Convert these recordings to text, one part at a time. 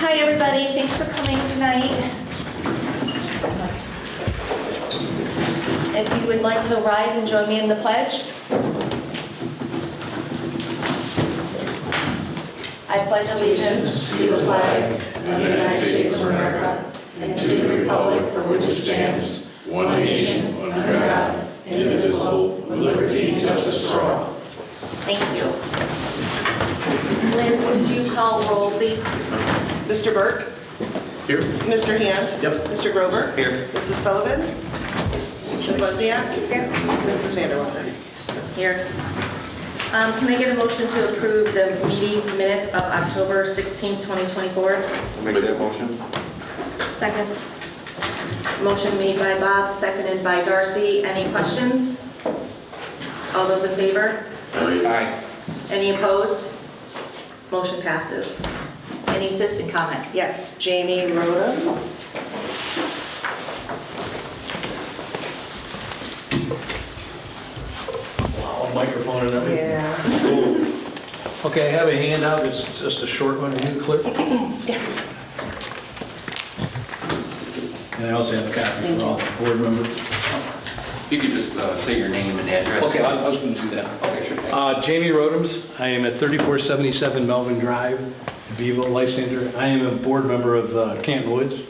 Hi, everybody. Thanks for coming tonight. If you would like to rise and join me in the pledge. I pledge allegiance to the flag of the United States of America and to the republic for which it stands, one nation, under God, indivisible, with liberty and justice for all. Thank you. Lynn, would you call roll, please? Mr. Burke? Here. Mr. Hand? Yep. Mr. Grover? Here. Mrs. Sullivan? Ms. Lesniak? Here. Mrs. Vanderwater? Here. Can I get a motion to approve the meeting minutes of October 16, 2024? Make that motion. Second. Motion made by Bob, seconded by Darcy. Any questions? All those in favor? Aye. Any opposed? Motion passes. Any citizen comments? Yes, Jamie Roda. Microphone and everything. Yeah. Okay, I have a handout. It's just a short one. Can you click? Yes. And I also have a copy for all the board members. You could just say your name and address. Okay, I was going to do that. Okay, sure. Jamie Rodams. I am at 3477 Melvin Drive, Beeville, Lysander. I am a board member of Canton Woods.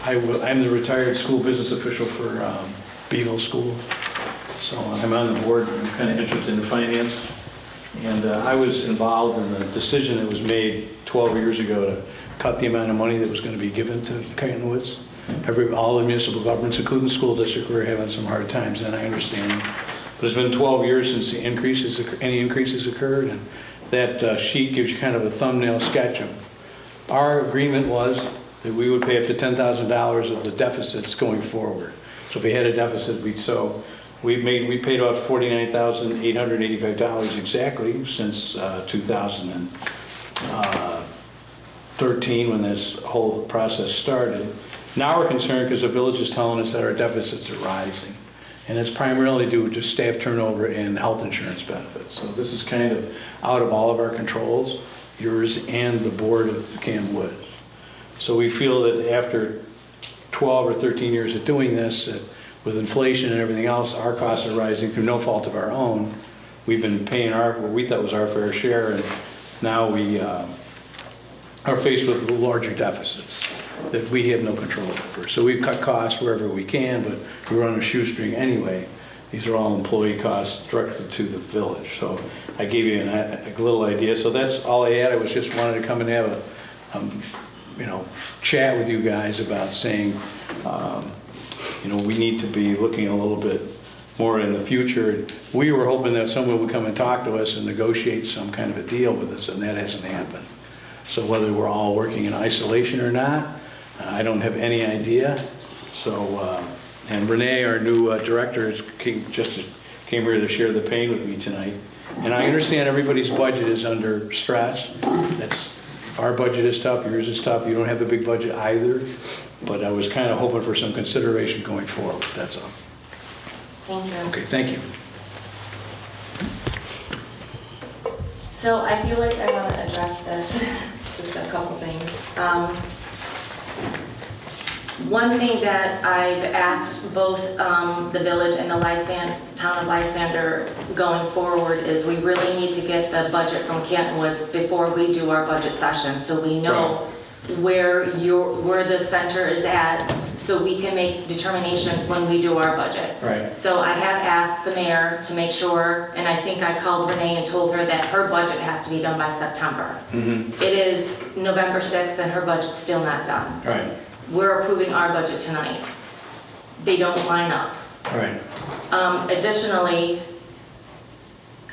I'm the retired school business official for Beeville School. So I'm on the board. I'm kind of interested in finance. And I was involved in the decision that was made 12 years ago to cut the amount of money that was going to be given to Canton Woods. All the municipal governments, including the school district, were having some hard times, and I understand. But it's been 12 years since any increases occurred, and that sheet gives you kind of a thumbnail sketch of our agreement was that we would pay up to $10,000 of the deficits going forward. So if we had a deficit, we paid out $49,885 exactly since 2013 when this whole process started. Now we're concerned because the village is telling us that our deficits are rising. And it's primarily due to staff turnover and health insurance benefits. So this is kind of out of all of our controls, yours and the board of Canton Woods. So we feel that after 12 or 13 years of doing this, that with inflation and everything else, our costs are rising through no fault of our own. We've been paying what we thought was our fair share, and now we are faced with larger deficits that we have no control over. So we've cut costs wherever we can, but we run a shoestring anyway. These are all employee costs directly to the village. So I gave you a little idea. So that's all I had. I was just wanted to come and have a chat with you guys about saying, we need to be looking a little bit more in the future. We were hoping that someone would come and talk to us and negotiate some kind of a deal with us, and that hasn't happened. So whether we're all working in isolation or not, I don't have any idea. So, and Renee, our new director, came here to share the pain with me tonight. And I understand everybody's budget is under stress. Our budget is tough, yours is tough. You don't have a big budget either. But I was kind of hoping for some consideration going forward, that's all. Thank you. Okay, thank you. So I feel like I want to address this, just a couple things. One thing that I've asked both the village and the town of Lysander going forward is we really need to get the budget from Canton Woods before we do our budget session, so we know where the center is at, so we can make determinations when we do our budget. Right. So I have asked the mayor to make sure, and I think I called Renee and told her that her budget has to be done by September. Mm-hmm. It is November 6th and her budget's still not done. Right. We're approving our budget tonight. They don't line up. Right. Additionally,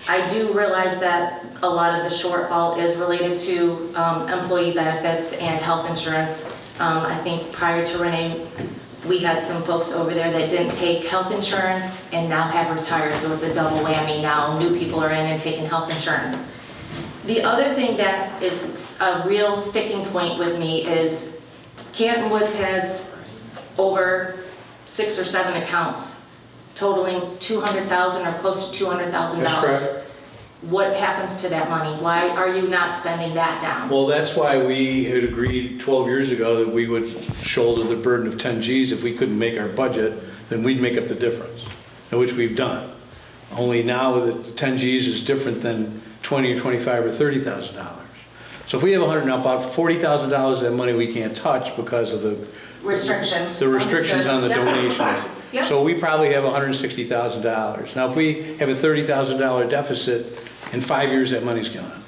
I do realize that a lot of the shortfall is related to employee benefits and health insurance. I think prior to Renee, we had some folks over there that didn't take health insurance and now have retired, so it's a double whammy now. New people are in and taking health insurance. The other thing that is a real sticking point with me is Canton Woods has over 6 or 7 accounts totaling $200,000 or close to $200,000. That's correct. what happens to that money? Why are you not spending that down? Well, that's why we had agreed 12 years ago that we would shoulder the burden of 10 Gs. If we couldn't make our budget, then we'd make up the difference, which we've done. Only now the 10 Gs is different than 20 or 25 or $30,000. So if we have about $40,000 of that money we can't touch because of the Restrictions. restrictions on the Yep. donations. Yep. So we probably have $160,000. Now, if we have a $30,000 deficit, in 5 years that money's gone.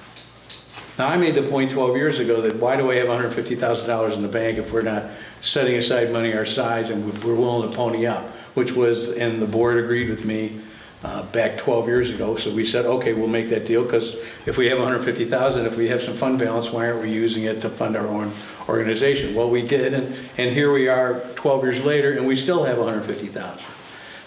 Now, I made the point 12 years ago that why do I have $150,000 in the bank if we're not setting aside money our sides and we're willing to pony up, which was, and the board agreed with me back 12 years ago. So we said, okay, we'll make that deal, because if we have $150,000, if we have some fund balance, why aren't we using it to fund our own organization? Well, we did, and here we are 12 years later, and we still have $150,000.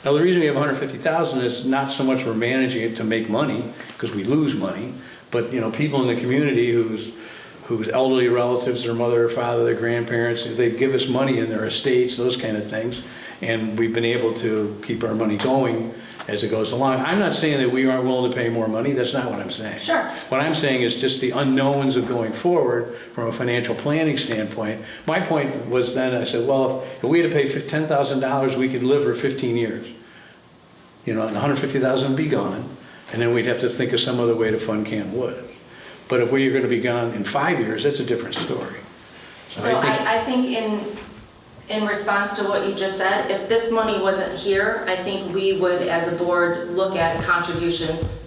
Now, the reason we have $150,000 is not so much we're managing it to make money, because we lose money, but people in the community whose elderly relatives, their mother or father, their grandparents, they give us money in their estates, those kind of things, and we've been able to keep our money going as it goes along. I'm not saying that we aren't willing to pay more money. That's not what I'm saying. Sure. What I'm saying is just the unknowns of going forward from a financial planning standpoint. My point was then, I said, well, if we had to pay $10,000, we could live for 15 years. And $150,000 would be gone, and then we'd have to think of some other way to fund Canton Woods. But if we are going to be gone in 5 years, that's a different story. So I think in response to what you just said, if this money wasn't here, I think we would, as a board, look at contributions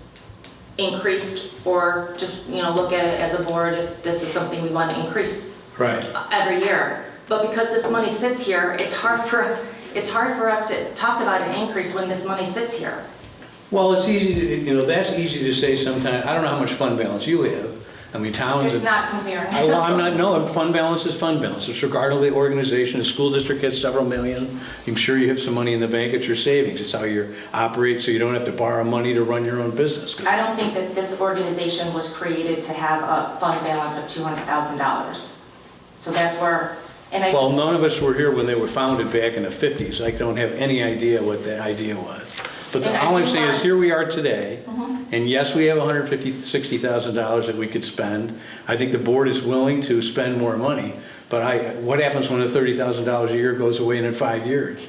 increased, or just, look at it as a board if this is something we want to increase Right. every year. But because this money sits here, it's hard for us to talk about an increase when this money sits here. Well, it's easy to, that's easy to say sometimes. I don't know how much fund balance you have. I mean, towns. It's not comparing. Well, I'm not, no, fund balance is fund balance. It's regardless of the organization. The school district gets several million. I'm sure you have some money in the bank. It's your savings. It's how you operate, so you don't have to borrow money to run your own business. I don't think that this organization was created to have a fund balance of $200,000. So that's where, and Well, none of us were here when they were founded back in the 50s. I don't have any idea what the idea was. But And I all I'm do saying is want- here we are today, and yes, we have $160,000 that we could spend. I think the board is willing to spend more money, but what happens when the $30,000 a year goes away in 5 years?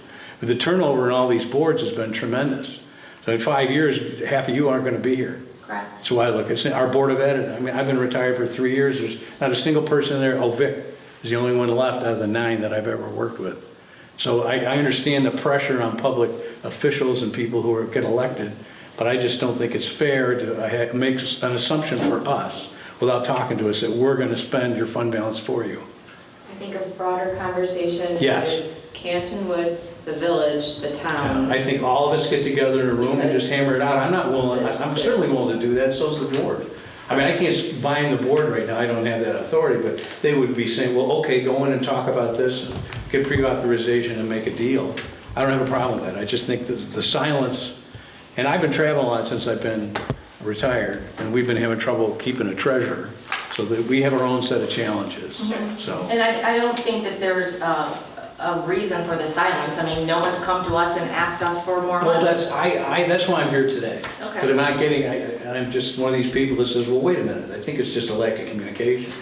But the turnover in all these boards has been tremendous. So in 5 years, half of you aren't going to be here. correct. That's why I look at our board of ed. I mean, I've been retired for 3 years. There's not a single person there. Oh, Vic is the only one left out of the 9 that I've ever worked with. So I understand the pressure on public officials and people who get elected, but I just don't think it's fair to make an assumption for us without talking to us that we're going to spend your fund balance for you. I think a broader conversation Yes. with Canton Woods, the village, the towns. I think all of us get together in a room and just hammer it out. I'm not willing, There's- I'm certainly willing to do that, so's the board. I mean, I can't bind the board right now, I don't have that authority, but they would be saying, well, okay, go in and talk about this, and get pre-authorization and make a deal. I don't have a problem with that. I just think the silence, and I've been traveling a lot since I've been retired, and we've been having trouble keeping a treasurer, so that we have our own set of challenges, so. And I don't think that there's a reason for the silence. I mean, no one's come to us and asked us for more Well, money. that's why I'm here today. Okay. Because I'm not getting, I'm just one of these people that says, well, wait a minute, I think it's just a lack of communication.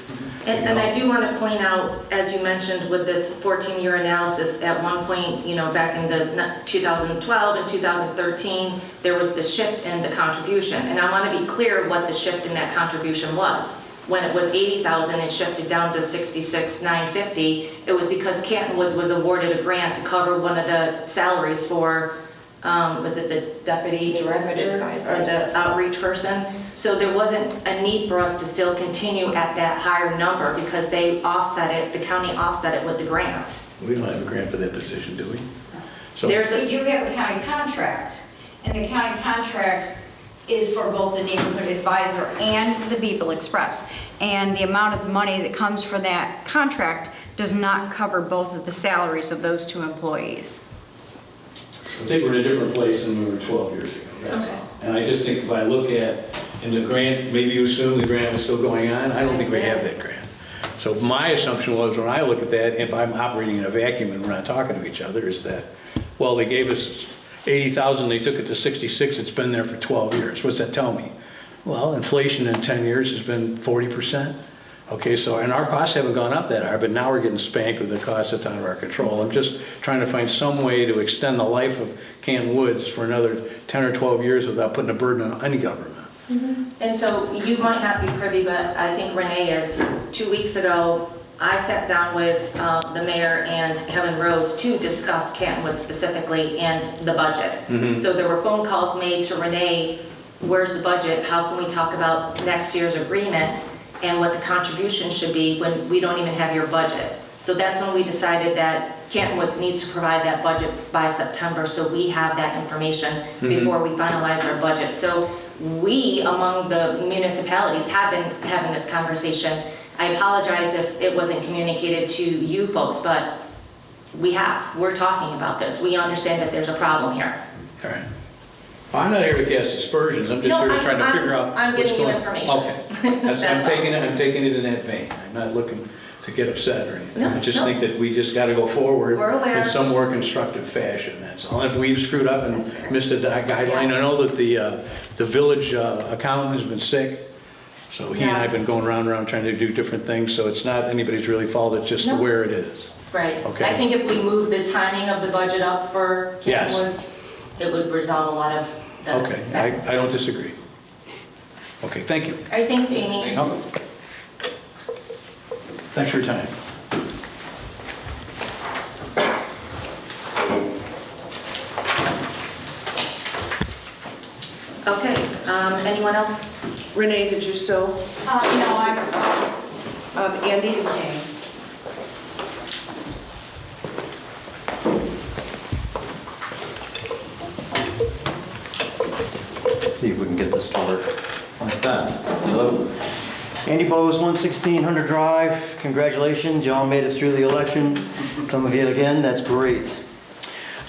And I do want to point out, as you mentioned with this 14-year analysis, at one point, back in the 2012 and 2013, there was the shift in the contribution. And I want to be clear what the shift in that contribution was. When it was 80,000 and shifted down to 66,950, it was because Canton Woods was awarded a grant to cover one of the salaries for, was it the deputy director or the outreach person? So there wasn't a need for us to still continue at that higher number because they offset it, the county offset it with the grant. We don't have a grant for that position, do we? So There's We a, do have a county contract, and the county contract is for both the neighborhood advisor and the Beetle Express. And the amount of the money that comes for that contract does not cover both of the salaries of those two employees. I think we're in a different place than we were 12 years ago, that's Okay. all. And I just think if I look at, in the grant, maybe you assume the grant is still going on, I don't think we have that grant. So my assumption was, when I look at that, if I'm operating in a vacuum and we're not talking to each other, is that, well, they gave us 80,000, they took it to 66, it's been there for 12 years. What's that tell me? Well, inflation in 10 years has been 40%. Okay, so, and our costs haven't gone up that hard, but now we're getting spanked with the cost that's out of our control. I'm just trying to find some way to extend the life of Canton Woods for another 10 or 12 years without putting a burden on any government. And so you might not be privy, but I think Renee is. 2 weeks ago, I sat down with the mayor and Kevin Rhodes to discuss Canton Woods specifically and the budget. So there were phone calls made to Renee, where's the budget? How can we talk about next year's agreement and what the contribution should be when we don't even have your budget? So that's when we decided that Canton Woods needs to provide that budget by September, so we have that information before we finalize our budget. So we, among the municipalities, have been having this conversation. I apologize if it wasn't communicated to you folks, but we're talking about this. We understand that there's a problem here. All right. Well, I'm not here to cast aspersions, I'm just No, here trying to figure out I'm what's giving you going. information. Okay. That's I'm all. taking it in that vein. I'm not looking to get upset or anything. No, I just no. think that we just got to go forward We're aware. in some more constructive fashion, that's all. If we've screwed up and That's fair. missed a guideline, Yes. I know that the village accountant has been sick, so he and I have been Yes. going round and round trying to do different things, so it's not anybody's really fault, it's just No. where it is. Right. Okay. I think if we move the timing of the budget up for Yes. Canton Woods, it would resolve a lot of the... Okay, I don't disagree. Okay, thank you. All right, thanks, Jamie. No. Thanks for your time. Okay, anyone else? Renee, did you still, No, I'm, Andy? okay. Let's see if we can get this to work like that. Hello. Andy Bowes, 116 Hunter Drive. Congratulations, y'all made it through the election. Some of you again, that's great.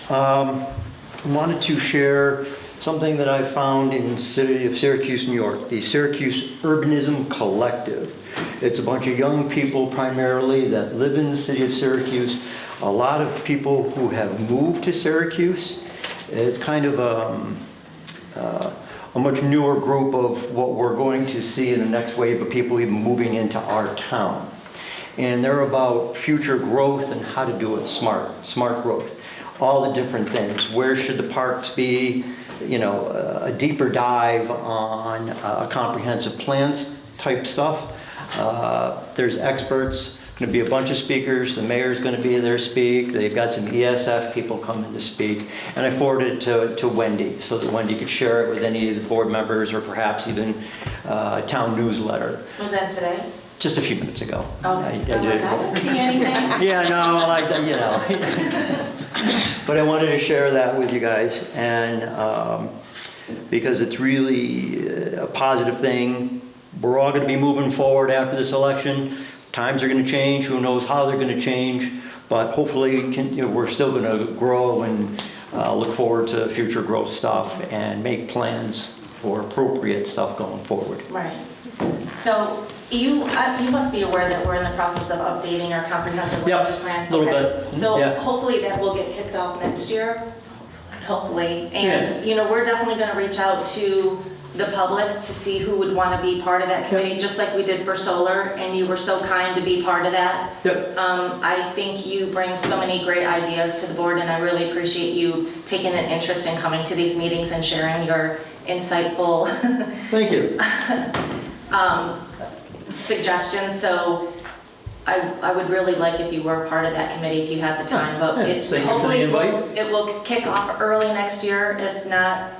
Wanted to share something that I found in the city of Syracuse, New York, the Syracuse Urbanism Collective. It's a bunch of young people primarily that live in the city of Syracuse. A lot of people who have moved to Syracuse. It's kind of a much newer group of what we're going to see in the next wave of people even moving into our town. And they're about future growth and how to do it smart growth. All the different things. Where should the parks be? You know, a deeper dive on comprehensive plans type stuff. There's experts. Going to be a bunch of speakers. The mayor's going to be there speak. They've got some ESF people coming to speak. And I forwarded it to Wendy so that Wendy could share it with any of the board members or perhaps even a town newsletter. Was that today? Just a few minutes ago. Oh, I I did it. didn't see anything. Yeah, no, like, you know. But I wanted to share that with you guys, and because it's really a positive thing. We're all going to be moving forward after this election. Times are going to change. Who knows how they're going to change? But hopefully, we're still going to grow and look forward to future growth stuff and make plans for appropriate stuff going forward. Right. So you must be aware that we're in the process of updating our comprehensive Yeah, land use plan. a little Okay. bit. So Yeah. hopefully that will get kicked off next year, hopefully. Yes. And, we're definitely going to reach out to the public to see who would want to be part of that committee, just like we did for solar, and you were so kind to be part of that. Yep. I think you bring so many great ideas to the board, and I really appreciate you taking an interest in coming to these meetings and sharing your insightful Thank you. suggestions. So I would really like if you were part of that committee if you had the time, but Yeah, it thank you for the hopefully invite. it will kick off early next year, if not,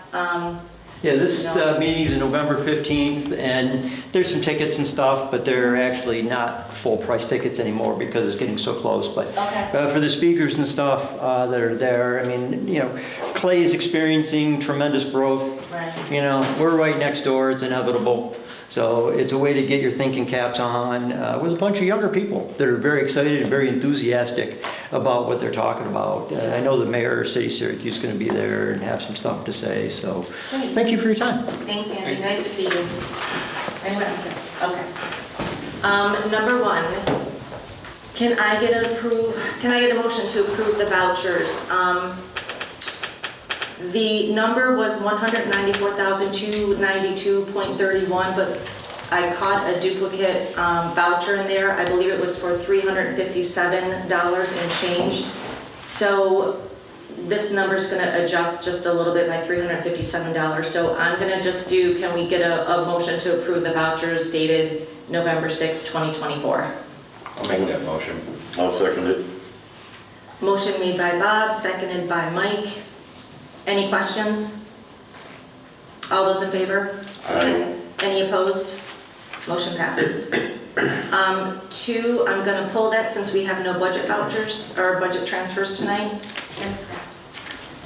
Yeah, this No. meeting's on November 15th, and there's some tickets and stuff, but they're actually not full price tickets anymore because it's getting so close. But Okay. for the speakers and stuff that are there, I mean, Clay is experiencing tremendous growth. right. We're right next door, it's inevitable. So it's a way to get your thinking caps on with a bunch of younger people that are very excited and very enthusiastic about what they're talking about. I know the mayor of City Syracuse is going to be there and have some stuff to say, so Great. thank you for your time. Thanks, Andy. Nice to see you. Anyone else? Okay. Number one, can I get a motion to approve the vouchers? The number was 194,292.31, but I caught a duplicate voucher in there. I believe it was for $357 and change. So this number's gonna adjust just a little bit by $357. So I'm gonna just do, can we get a motion to approve the vouchers dated November 6, 2024? I'll make that motion. I'll second it. Motion made by Bob, seconded by Mike. Any questions? All those in favor? Aye. Any opposed? Motion passes. 2, I'm gonna pull that since we have no budget vouchers or budget transfers tonight. That's correct.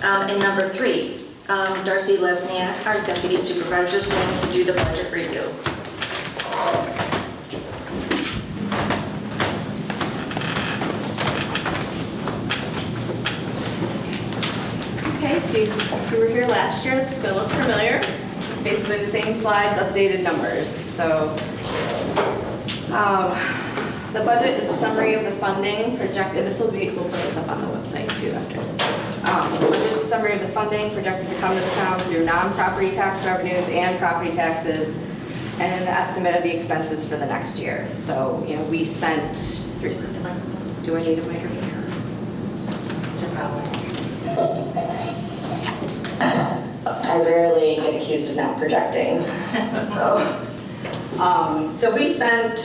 And number 3, Darcy Lesniak, our deputy supervisor, is going to do the budget review. Okay, if you were here last year, this is going to look familiar. It's basically the same slides, updated numbers. So the budget is a summary of the funding projected. We'll put this up on the website too after. The budget is a summary of the funding projected to come to the town through non-property tax revenues and property taxes, and then the estimate of the expenses for the next year. So, we spent, do I need a microphone? I rarely get accused of not projecting. So we spent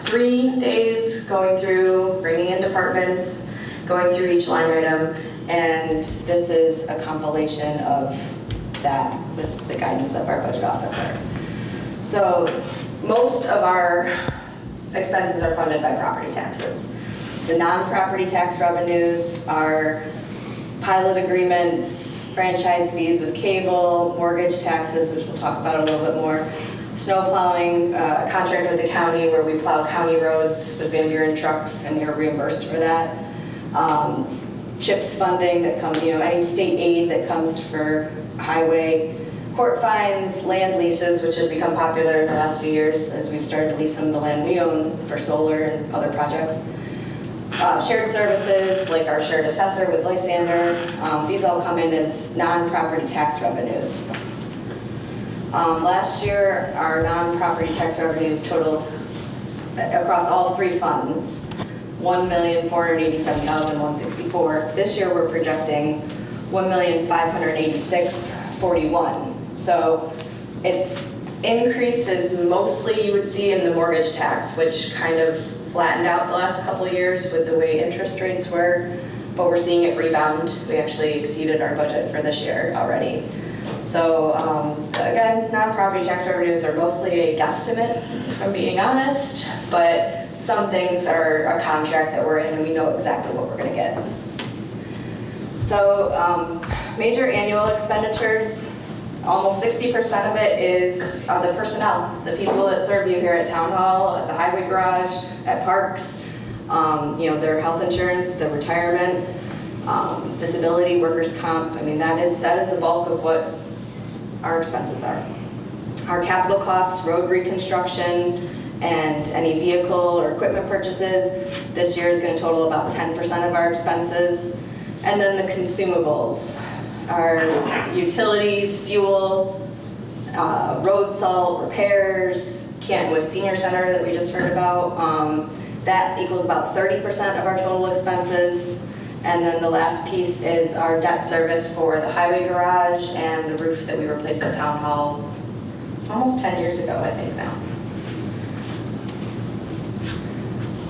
3 days going through, bringing in departments, going through each line item, and this is a compilation of that with the guidance of our budget officer. So most of our expenses are funded by property taxes. The non-property tax revenues are pilot agreements, franchise fees with cable, mortgage taxes, which we'll talk about a little bit more, snow plowing, contract with the county where we plow county roads with Van Buren trucks and you're reimbursed for that. CHIPS funding that comes, any state aid that comes for highway, court fines, land leases, which have become popular in the last few years as we've started to lease some of the land we own for solar and other projects. Shared services, like our shared assessor with Lysander, these all come in as non-property tax revenues. Last year, our non-property tax revenues totaled, across all 3 funds, $1,487,164. This year, we're projecting $1,586,041. So it's increases mostly you would see in the mortgage tax, which kind of flattened out the last couple of years with the way interest rates were, but we're seeing it rebound. We actually exceeded our budget for this year already. So again, non-property tax revenues are mostly a guesstimate, if I'm being honest, but some things are a contract that we're in and we know exactly what we're gonna get. So major annual expenditures, almost 60% of it is the personnel, the people that serve you here at Town Hall, at the Highway Garage, at parks, their health insurance, their retirement, disability, workers' comp. I mean, that is the bulk of what our expenses are. Our capital costs, road reconstruction, and any vehicle or equipment purchases, this year is going to total about 10% of our expenses. And then the consumables, our utilities, fuel, road salt, repairs, Cantonwood Senior Center that we just heard about, that equals about 30% of our total expenses. And then the last piece is our debt service for the highway garage and the roof that we replaced at Town Hall almost 10 years ago, I think now.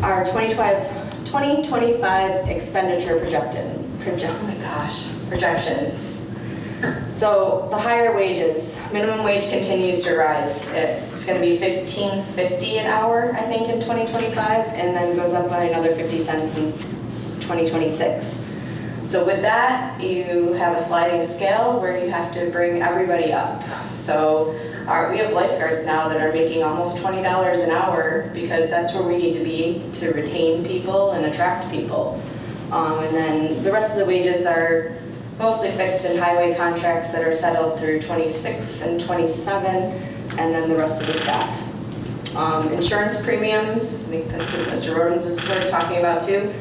Our 2025 expenditure projections. So the higher wages, minimum wage continues to rise. It's going to be $15.50 an hour, I think, in 2025, and then goes up by another 50 cents in 2026. So with that, you have a sliding scale where you have to bring everybody up. So we have lifeguards now that are making almost $20 an hour because that's where we need to be to retain people and attract people. And then the rest of the wages are mostly fixed in highway contracts that are settled through 26 and 27, and then the rest of the staff. Insurance premiums, I think that's what Mr. Rodens was sort of talking about too.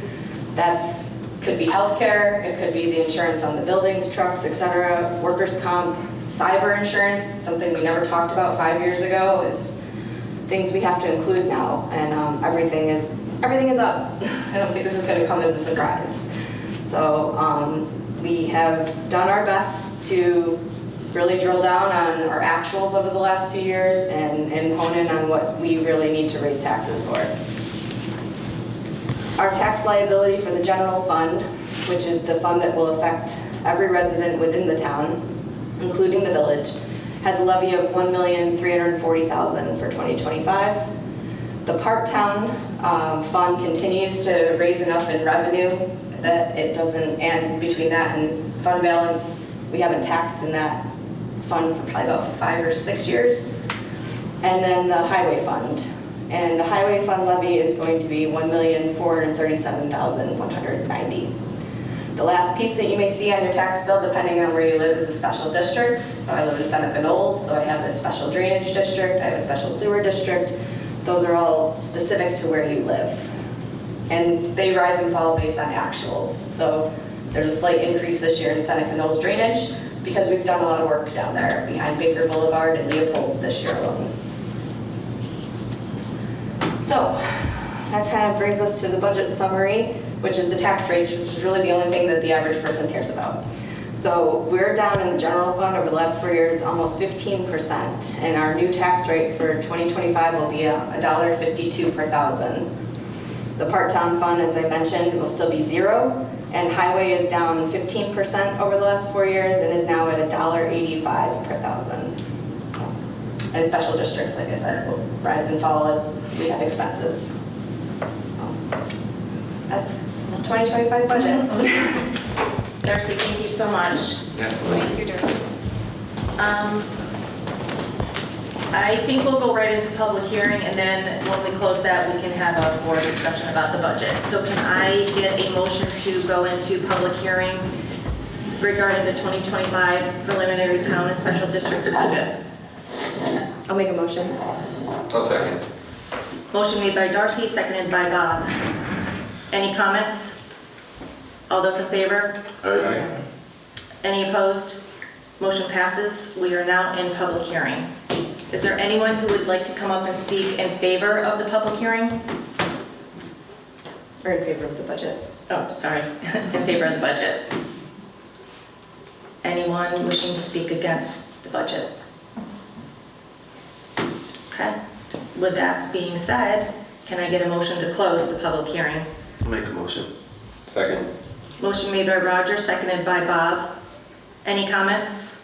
That's Could be healthcare, it could be the insurance on the buildings, trucks, etc., workers' comp, cyber insurance, something we never talked about 5 years ago, is things we have to include now, and everything is up. I don't think this is going to come as a surprise. So we have done our best to really drill down on our actuals over the last few years and hone in on what we really need to raise taxes for. Our tax liability for the general fund, which is the fund that will affect every resident within the town, including the village, has a levy of $1,340,000 for 2025. The Park Town fund continues to raise enough in revenue that it doesn't, and between that and fund balance, we haven't taxed in that fund for probably about 5 or 6 years. And then the highway fund. And the highway fund levy is going to be $1,437,190. The last piece that you may see on your tax bill, depending on where you live, is the special districts. So I live in Seneca Knolls, so I have a special drainage district, I have a special sewer district. Those are all specific to where you live. And they rise and fall based on actuals. So there's a slight increase this year in Seneca Knolls drainage because we've done a lot of work down there behind Baker Boulevard and Leopold this year alone. So that kind of brings us to the budget summary, which is the tax rate, which is really the only thing that the average person cares about. So we're down in the general fund over the last 4 years almost 15%, and our new tax rate for 2025 will be $1.52 per thousand. The Part-Town fund, as I mentioned, will still be 0, and highway is down 15% over the last 4 years and is now at $1.85 per thousand. And special districts, like I said, will rise and fall as we have expenses. So that's the 2025 budget. Darcy, thank you so much. Yes. Thank you, Darcy. I think we'll go right into public hearing, and then when we close that, we can have a more discussion about the budget. So can I get a motion to go into public hearing regarding the 2025 preliminary town and special districts budget? I'll make a motion. I'll second. Motion made by Darcy, seconded by Bob. Any comments? All those in favor? Aye. Any opposed? Motion passes. We are now in public hearing. Is there anyone who would like to come up and speak in favor of the public hearing? Or in favor of the budget. Oh, sorry, in favor of the budget. Anyone wishing to speak against the budget? Okay. With that being said, can I get a motion to close the public hearing? Make a motion. Second. Motion made by Roger, seconded by Bob. Any comments?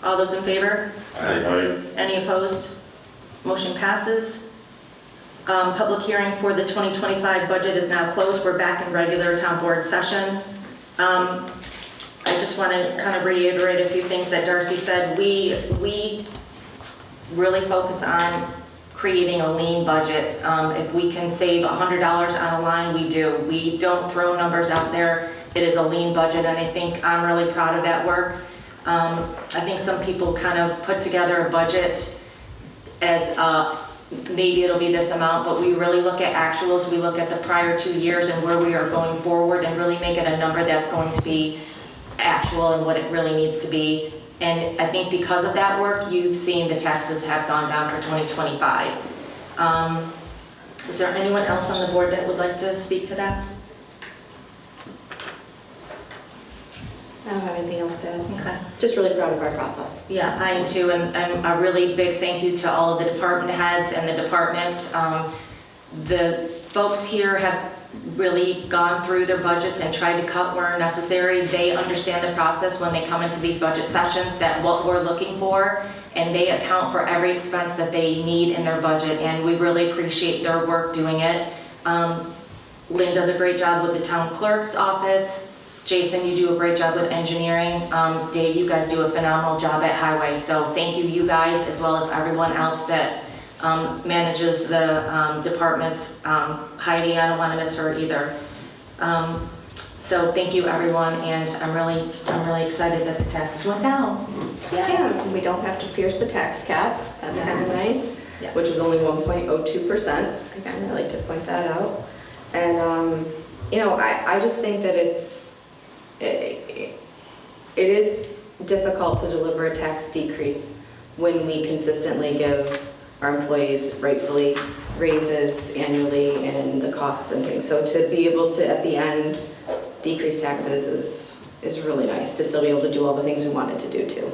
All those in favor? Aye. Any opposed? Motion passes. Public hearing for the 2025 budget is now closed. We're back in regular town board session. I just want to kind of reiterate a few things that Darcy said. We really focus on creating a lean budget. If we can save $100 on a line, we do. We don't throw numbers out there. It is a lean budget, and I think I'm really proud of that work. I think some people kind of put together a budget as maybe it'll be this amount, but we really look at actuals. We look at the prior 2 years and where we are going forward and really make it a number that's going to be actual and what it really needs to be. And I think because of that work, you've seen the taxes have gone down for 2025. Is there anyone else on the board that would like to speak to that? I don't have anything else to add. Okay. Just really proud of our process. Yeah, I am too, and a really big thank you to all of the department heads and the departments. The folks here have really gone through their budgets and tried to cut where necessary. They understand the process when they come into these budget sessions, that what we're looking for, and they account for every expense that they need in their budget, and we really appreciate their work doing it. Lynn does a great job with the town clerk's office. Jason, you do a great job with engineering. Dave, you guys do a phenomenal job at highway. So thank you guys, as well as everyone else that manages the departments. Heidi, I don't want to miss her either. So thank you everyone, and I'm really excited that the taxes went down. Yeah, we don't have to pierce the tax cap. That's kind of nice. Yes. Which was only 1.02%. Again, I like to point that out. And I just think that it is difficult to deliver a tax decrease when we consistently give our employees rightfully raises annually and the cost and things. So to be able to, at the end, decrease taxes is really nice, to still be able to do all the things we wanted to do too.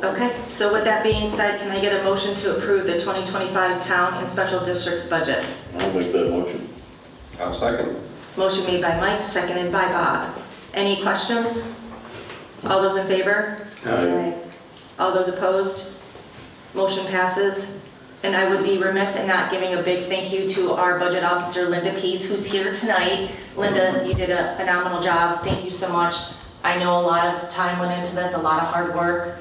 Okay, so with that being said, can I get a motion to approve the 2025 town and special districts budget? I'll make that motion. I'll second. Motion made by Mike, seconded by Bob. Any questions? All those in favor? Aye. All those opposed? Motion passes. And I would be remiss in not giving a big thank you to our budget officer, Linda Pease, who's here tonight. Linda, you did a phenomenal job. Thank you so much. I know a lot of time went into this, a lot of hard work,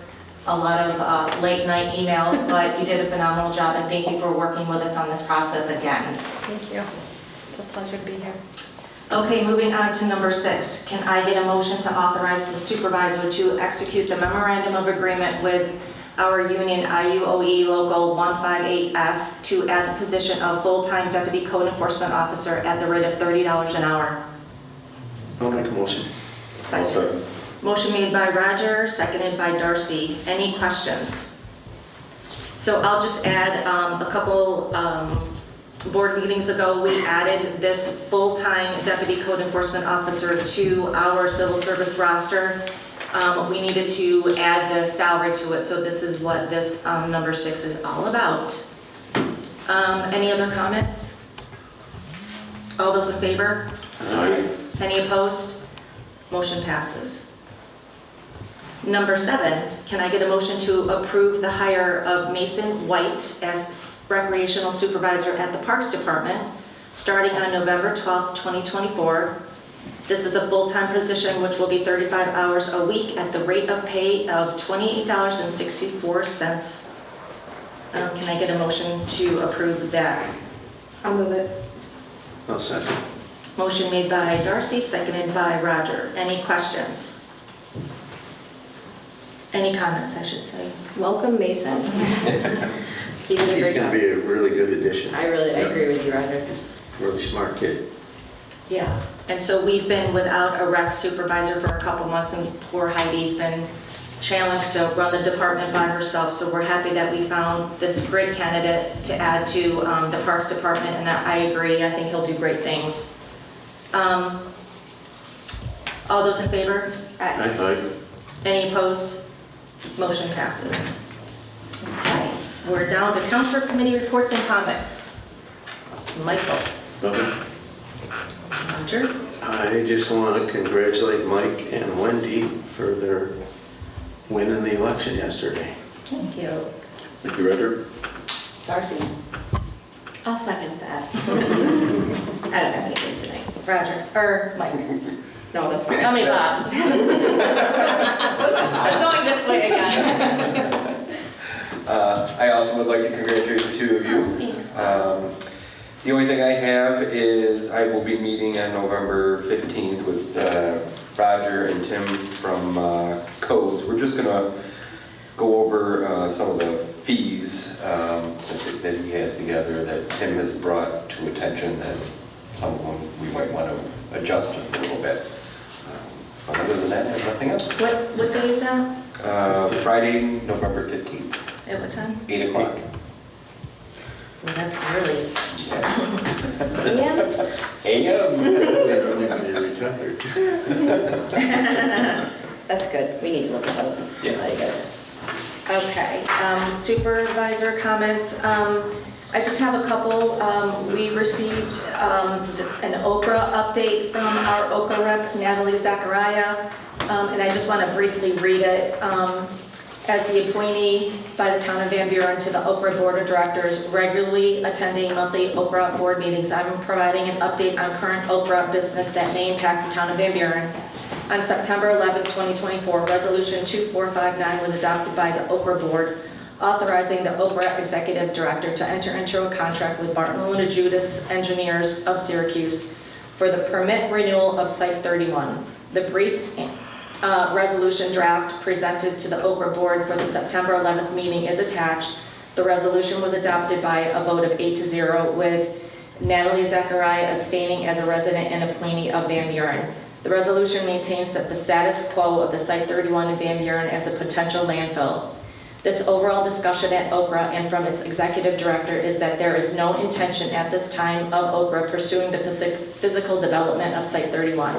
a lot of late night emails, but you did a phenomenal job, and thank you for working with us on this process again. Thank you. It's a pleasure to be here. Okay, moving on to number 6. Can I get a motion to authorize the supervisor to execute the memorandum of agreement with our union IUOE Local 158S to add the position of full-time deputy code enforcement officer at the rate of $30 an hour? I'll make a motion. I'll second. Motion made by Roger, seconded by Darcy. Any questions? So I'll just add a couple board meetings ago, we added this full-time deputy code enforcement officer to our civil service roster. We needed to add the salary to it, so this is what this number 6 is all about. Any other comments? All those in favor? Aye. Any opposed? Motion passes. Number 7, can I get a motion to approve the hire of Mason White as recreational supervisor at the Parks Department, starting on November 12th, 2024. This is a full-time position which will be 35 hours a week at the rate of pay of $28.64. Can I get a motion to approve that? I'll move it. I'll second. Motion made by Darcy, seconded by Roger. Any questions? Any comments, I should say? Welcome, Mason. He did a He's great gonna job. be a really good addition. I agree with you, Roger. Really smart kid. Yeah, and so we've been without a rec supervisor for a couple months, and poor Heidi's been challenged to run the department by herself, so we're happy that we found this great candidate to add to the Parks Department, and I agree, I think he'll do great things. All those in favor? Aye. Any opposed? Motion passes. Okay, we're down to council committee reports and comments. Michael. Nothing. Roger. I just want to congratulate Mike and Wendy for their win in the election yesterday. Thank you. Thank you, Roger. Darcy. I'll second that. I don't have anything tonight. Roger, or Mike. No, that's fine. Tell me, Bob. I'm going this way again. I also would like to congratulate the two of you. Thanks. The only thing I have is I will be meeting on November 15th with Roger and Tim from Codes. We're just going to go over some of the fees that he has together that Tim has brought to attention, that some of them we might want to adjust just a little bit. But other than that, I have nothing else. What day is that? Friday, November 15th, At what time? 8 o'clock. Well, that's early. Yeah. That's good. We need to look at those. Yes. How you guys are. Okay, supervisor comments. I just have a couple. We received an Okra update from our Okra rep, Natalie Zachariah, and I just want to briefly read it. As the appointee by the town of Van Buren to the Okra Board of Directors, regularly attending monthly Okra board meetings, I'm providing an update on current Okra business that may impact the town of Van Buren. On September 11, 2024, Resolution 2459 was adopted by the Okra Board, authorizing the Okra Executive Director to enter into a contract with Barton Luna Judas Engineers of Syracuse for the permit renewal of Site 31. The brief resolution draft presented to the Okra Board for the September 11th meeting is attached. The resolution was adopted by a vote of 8-0 with Natalie Zachariah abstaining as a resident and appointee of Van Buren. The resolution maintains the status quo of the Site 31 in Van Buren as a potential landfill. This overall discussion at Okra and from its executive director is that there is no intention at this time of Okra pursuing the physical development of Site 31.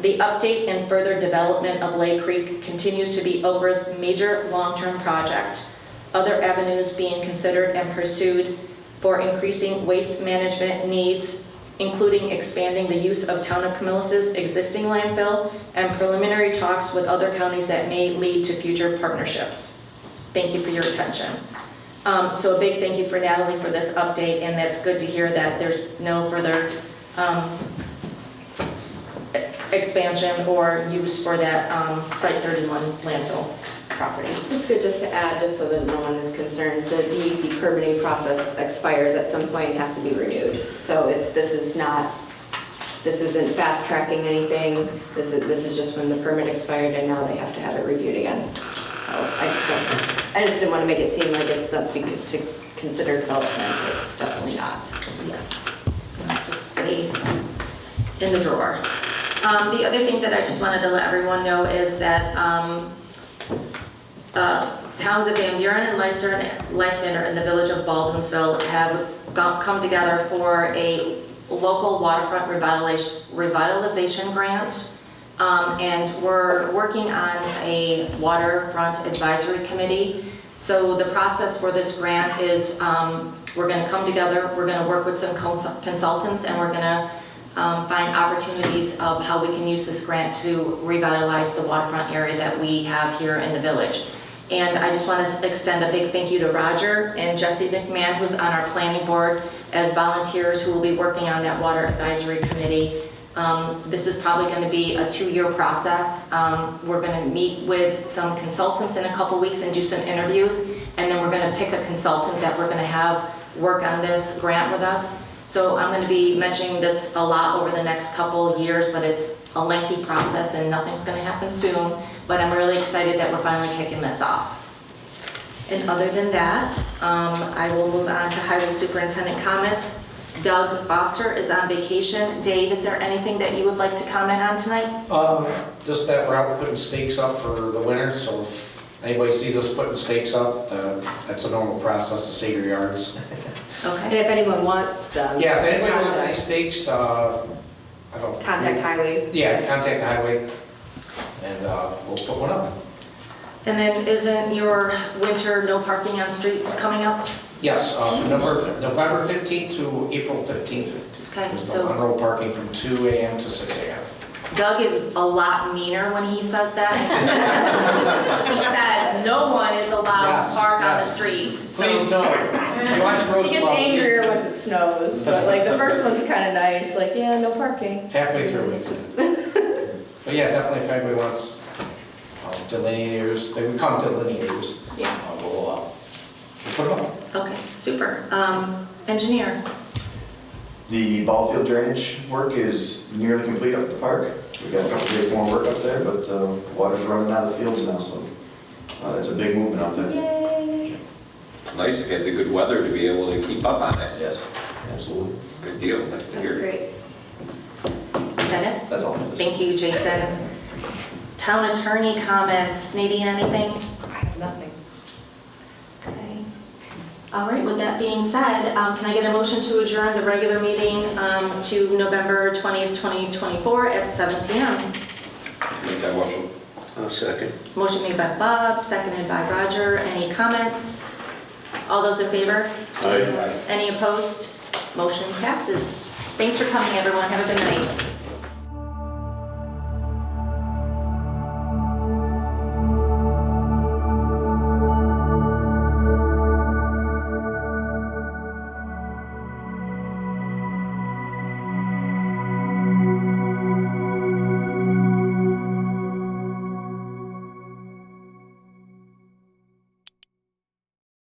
The update and further development of Lake Creek continues to be Okra's major long-term project. Other avenues being considered and pursued for increasing waste management needs, including expanding the use of Town of Camillus's existing landfill and preliminary talks with other counties that may lead to future partnerships. Thank you for your attention. So a big thank you for Natalie for this update, and that's good to hear that there's no further expansion or use for that Site 31 landfill property. It's good just to add, just so that no one is concerned, the DEC permitting process expires at some point, has to be renewed. So this isn't fast tracking anything. This is just when the permit expired and now they have to have it reviewed again. So I just didn't want to make it seem like it's something to consider development. It's definitely not. Yeah, it's gonna just stay in the drawer. The other thing that I just wanted to let everyone know is that towns of Van Buren and Lysander in the village of Baldwinsville have come together for a local waterfront revitalization grant. And we're working on a waterfront advisory committee. So the process for this grant is we're going to come together, we're going to work with some consultants, and we're going to find opportunities of how we can use this grant to revitalize the waterfront area that we have here in the village. And I just want to extend a big thank you to Roger and Jesse McMahon, who's on our planning board, as volunteers who will be working on that water advisory committee. This is probably going to be a 2-year process. We're going to meet with some consultants in a couple weeks and do some interviews, and then we're going to pick a consultant that we're going to have work on this grant with us. So I'm going to be mentioning this a lot over the next couple years, but it's a lengthy process and nothing's going to happen soon. But I'm really excited that we're finally kicking this off. And other than that, I will move on to Highway Superintendent comments. Doug Foster is on vacation. Dave, is there anything that you would like to comment on tonight? Just that we're out putting stakes up for the winter, so if anybody sees us putting stakes up, that's a normal process to save your yards. And Okay. if anyone wants them. Yeah, if anybody wants any stakes, Contact Highway. Yeah, contact the highway, and we'll put one up. And then isn't your winter no parking on streets coming up? Yes, November 15th to April 15th. Okay, There's so no on-road parking from 2 a.m. to 6 a.m. Doug is a lot meaner when he says that. He says no one is allowed Yes, to park on the yes. street. So- Please no. You want your road He gets plowed. angrier once it snows, but like the first one's kind of nice, like, yeah, no parking. Halfway through. It's just, But yeah, definitely if anybody wants delineators, they would call them delineators. Yeah. We'll put them up. Okay, super. Engineer, The ball field drainage work is nearly complete up at the park. We've got a couple days more work up there, but water's running out of the fields now, so it's a big movement up there. yay. It's nice if you have the good weather to be able to keep up on it. Yes, absolutely. Good deal, nice to That's hear. great. is that it? That's all. Thank you, Jason. Town attorney comments. Nadine, anything? I have nothing. Okay. All right, with that being said, can I get a motion to adjourn the regular meeting to November 20th, 2024 at 7 p.m.? Make that motion. I'll second. Motion made by Bob, seconded by Roger. Any comments? All those in favor? Aye. Any opposed? Motion passes. Thanks for coming, everyone. Have a good night.